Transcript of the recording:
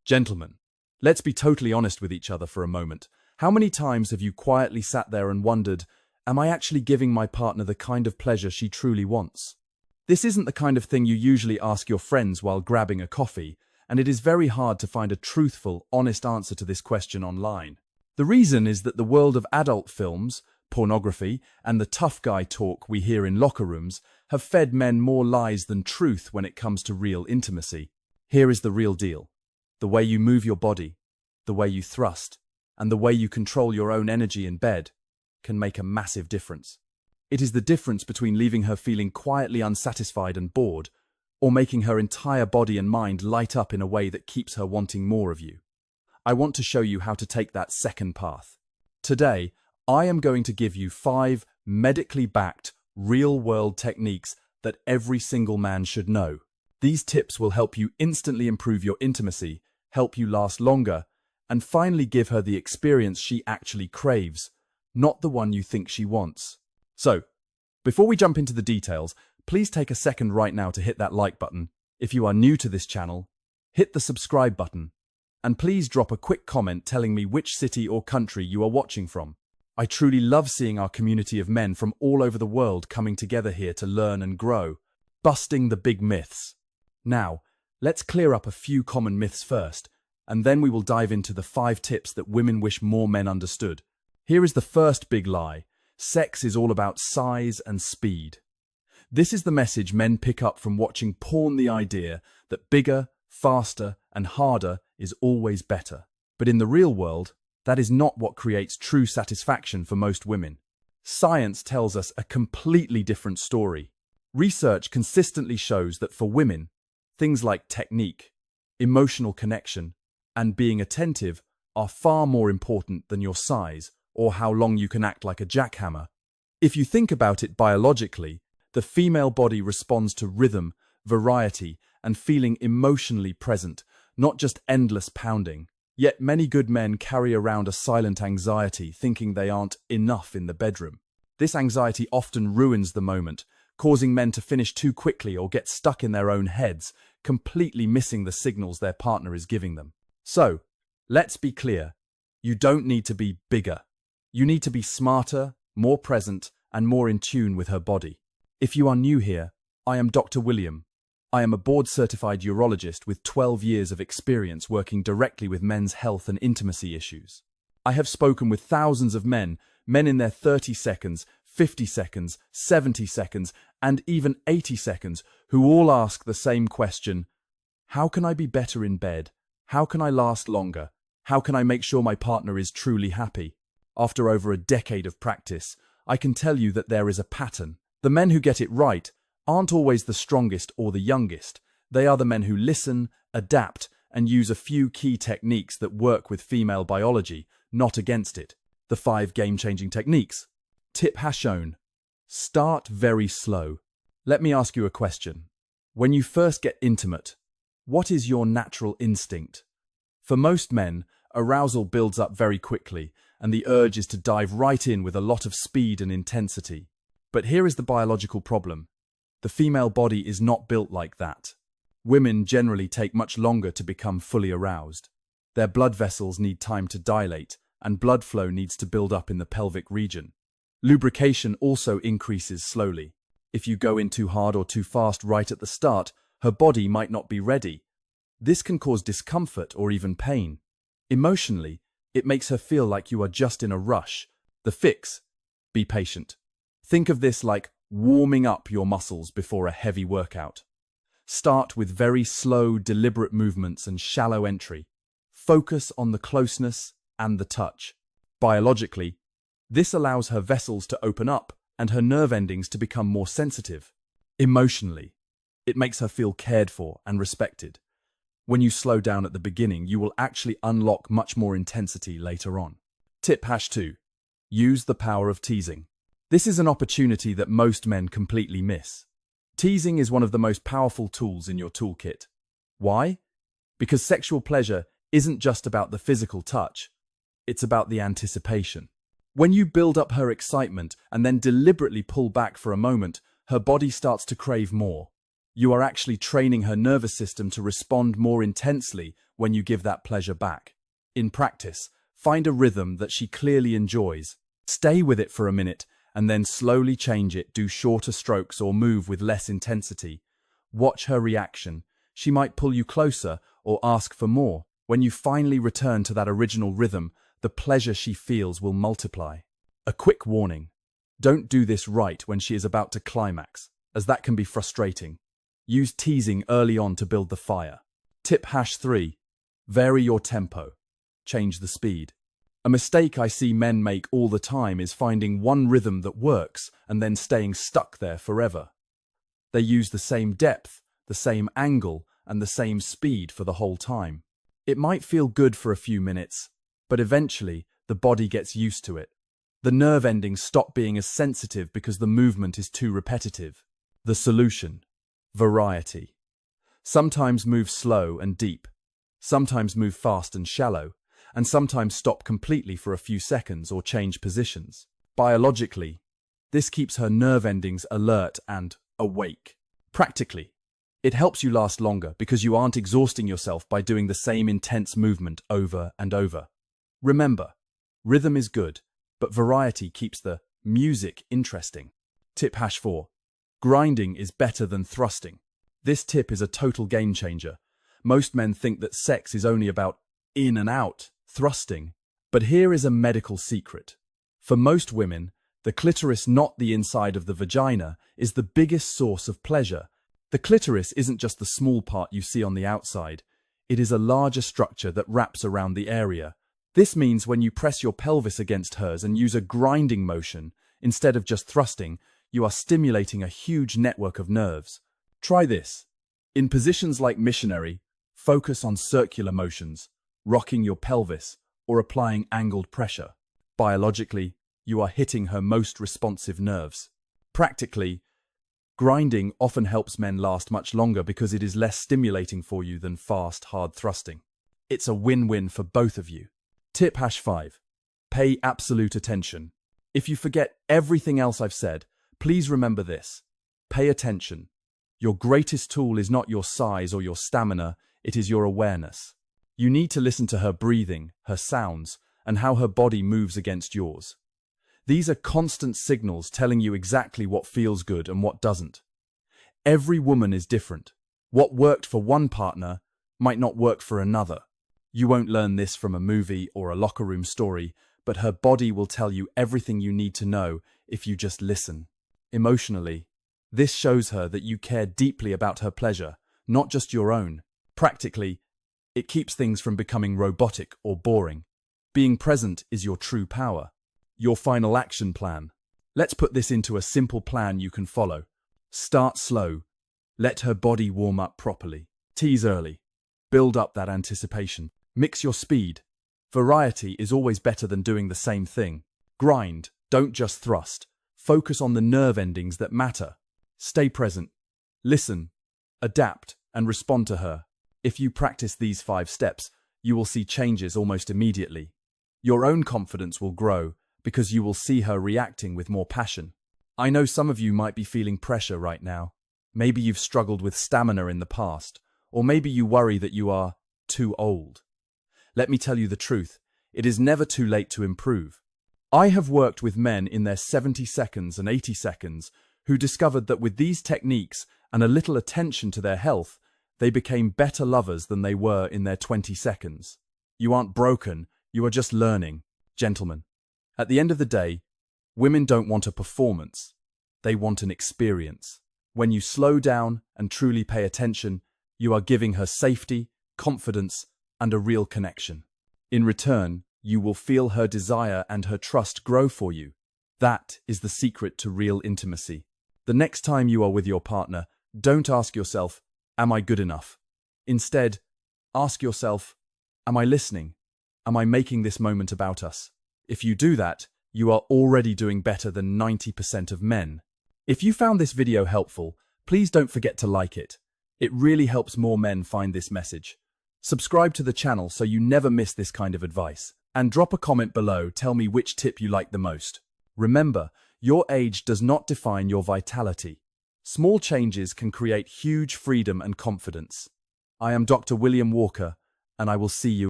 Gentlemen, let's be totally honest with each other for a moment. How many times have you quietly sat there and wondered, am I actually giving my partner the kind of pleasure she truly wants? This isn't the kind of thing you usually ask your friends while grabbing a coffee, and it is very hard to find a truthful, honest answer to this question online. The reason is that the world of adult films, pornography, and the tough guy talk we hear in locker rooms have fed men more lies than truth when it comes to real intimacy. Here is the real deal. The way you move your body, the way you thrust, and the way you control your own energy in bed can make a massive difference. It is the difference between leaving her feeling quietly unsatisfied and bored, or making her entire body and mind light up in a way that keeps her wanting more of you. I want to show you how to take that second path. Today, I am going to give you 5 medically backed, real-world techniques that every single man should know. These tips will help you instantly improve your intimacy, help you last longer, and finally give her the experience she actually craves, not the one you think she wants. So, before we jump into the details, please take a second right now to hit that like button. If you are new to this channel, hit the subscribe button. And please drop a quick comment telling me which city or country you are watching from. I truly love seeing our community of men from all over the world coming together here to learn and grow, busting the big myths. Now, let's clear up a few common myths first, and then we will dive into the 5 tips that women wish more men understood. Here is the first big lie. Sex is all about size and speed. This is the message men pick up from watching porn, the idea that bigger, faster, and harder is always better. But in the real world, that is not what creates true satisfaction for most women. Science tells us a completely different story. Research consistently shows that for women, things like technique, emotional connection, and being attentive are far more important than your size or how long you can act like a jackhammer. If you think about it biologically, the female body responds to rhythm, variety, and feeling emotionally present, not just endless pounding. Yet many good men carry around a silent anxiety, thinking they aren't enough in the bedroom. This anxiety often ruins the moment, causing men to finish too quickly or get stuck in their own heads, completely missing the signals their partner is giving them. So, let's be clear. You don't need to be bigger. You need to be smarter, more present, and more in tune with her body. If you are new here, I am Dr. William. I am a board-certified urologist with 12 years of experience working directly with men's health and intimacy issues. I have spoken with thousands of men in their 30 seconds, 50 seconds, 70 seconds, and even 80 seconds, who all ask the same question: how can I be better in bed? How can I last longer? How can I make sure my partner is truly happy? After over a decade of practice, I can tell you that there is a pattern. The men who get it right aren't always the strongest or the youngest. They are the men who listen, adapt, and use a few key techniques that work with female biology, not against it. The 5 game-changing techniques. Tip has shown. Start very slow. Let me ask you a question. When you first get intimate, what is your natural instinct? For most men, arousal builds up very quickly, and the urge is to dive right in with a lot of speed and intensity. But here is the biological problem. The female body is not built like that. Women generally take much longer to become fully aroused. Their blood vessels need time to dilate, and blood flow needs to build up in the pelvic region. Lubrication also increases slowly. If you go in too hard or too fast right at the start, her body might not be ready. This can cause discomfort or even pain. Emotionally, it makes her feel like you are just in a rush. The fix: be patient. Think of this like warming up your muscles before a heavy workout. Start with very slow, deliberate movements and shallow entry. Focus on the closeness and the touch. Biologically, this allows her vessels to open up and her nerve endings to become more sensitive. Emotionally, it makes her feel cared for and respected. When you slow down at the beginning, you will actually unlock much more intensity later on. Tip #2. Use the power of teasing. This is an opportunity that most men completely miss. Teasing is one of the most powerful tools in your toolkit. Why? Because sexual pleasure isn't just about the physical touch, it's about the anticipation. When you build up her excitement and then deliberately pull back for a moment, her body starts to crave more. You are actually training her nervous system to respond more intensely when you give that pleasure back. In practice, find a rhythm that she clearly enjoys. Stay with it for a minute and then slowly change it. Do shorter strokes or move with less intensity. Watch her reaction. She might pull you closer or ask for more. When you finally return to that original rhythm, the pleasure she feels will multiply. A quick warning: don't do this right when she is about to climax, as that can be frustrating. Use teasing early on to build the fire. Tip #3. Vary your tempo. Change the speed. A mistake I see men make all the time is finding one rhythm that works and then staying stuck there forever. They use the same depth, the same angle, and the same speed for the whole time. It might feel good for a few minutes, but eventually the body gets used to it. The nerve endings stop being as sensitive because the movement is too repetitive. The solution: variety. Sometimes move slow and deep, sometimes move fast and shallow, and sometimes stop completely for a few seconds or change positions. Biologically, this keeps her nerve endings alert and awake. Practically, it helps you last longer because you aren't exhausting yourself by doing the same intense movement over and over. Remember, rhythm is good, but variety keeps the music interesting. Tip #4. Grinding is better than thrusting. This tip is a total game changer. Most men think that sex is only about in and out, thrusting. But here is a medical secret. For most women, the clitoris, not the inside of the vagina, is the biggest source of pleasure. The clitoris isn't just the small part you see on the outside. It is a larger structure that wraps around the area. This means when you press your pelvis against hers and use a grinding motion, instead of just thrusting, you are stimulating a huge network of nerves. Try this. In positions like missionary, focus on circular motions, rocking your pelvis, or applying angled pressure. Biologically, you are hitting her most responsive nerves. Practically, grinding often helps men last much longer because it is less stimulating for you than fast, hard thrusting. It's a win-win for both of you. Tip #5. Pay absolute attention. If you forget everything else I've said, please remember this. Pay attention. Your greatest tool is not your size or your stamina, it is your awareness. You need to listen to her breathing, her sounds, and how her body moves against yours. These are constant signals telling you exactly what feels good and what doesn't. Every woman is different. What worked for one partner might not work for another. You won't learn this from a movie or a locker room story, but her body will tell you everything you need to know if you just listen. Emotionally, this shows her that you care deeply about her pleasure, not just your own. Practically, it keeps things from becoming robotic or boring. Being present is your true power. Your final action plan. Let's put this into a simple plan you can follow. Start slow. Let her body warm up properly. Tease early. Build up that anticipation. Mix your speed. Variety is always better than doing the same thing. Grind, don't just thrust. Focus on the nerve endings that matter. Stay present. Listen, adapt, and respond to her. If you practice these 5 steps, you will see changes almost immediately. Your own confidence will grow because you will see her reacting with more passion. I know some of you might be feeling pressure right now. Maybe you've struggled with stamina in the past, or maybe you worry that you are too old. Let me tell you the truth, it is never too late to improve. I have worked with men in their 70 seconds and 80 seconds who discovered that with these techniques and a little attention to their health, they became better lovers than they were in their 20 seconds. You aren't broken, you are just learning. Gentlemen, at the end of the day, women don't want a performance, they want an experience. When you slow down and truly pay attention, you are giving her safety, confidence, and a real connection. In return, you will feel her desire and her trust grow for you. That is the secret to real intimacy. The next time you are with your partner, don't ask yourself, am I good enough? Instead, ask yourself, am I listening? Am I making this moment about us? If you do that, you are already doing better than 90% of men. If you found this video helpful, please don't forget to like it. It really helps more men find this message. Subscribe to the channel so you never miss this kind of advice. And drop a comment below, tell me which tip you like the most. Remember, your age does not define your vitality. Small changes can create huge freedom and confidence. I am Dr. William Walker, and I will see you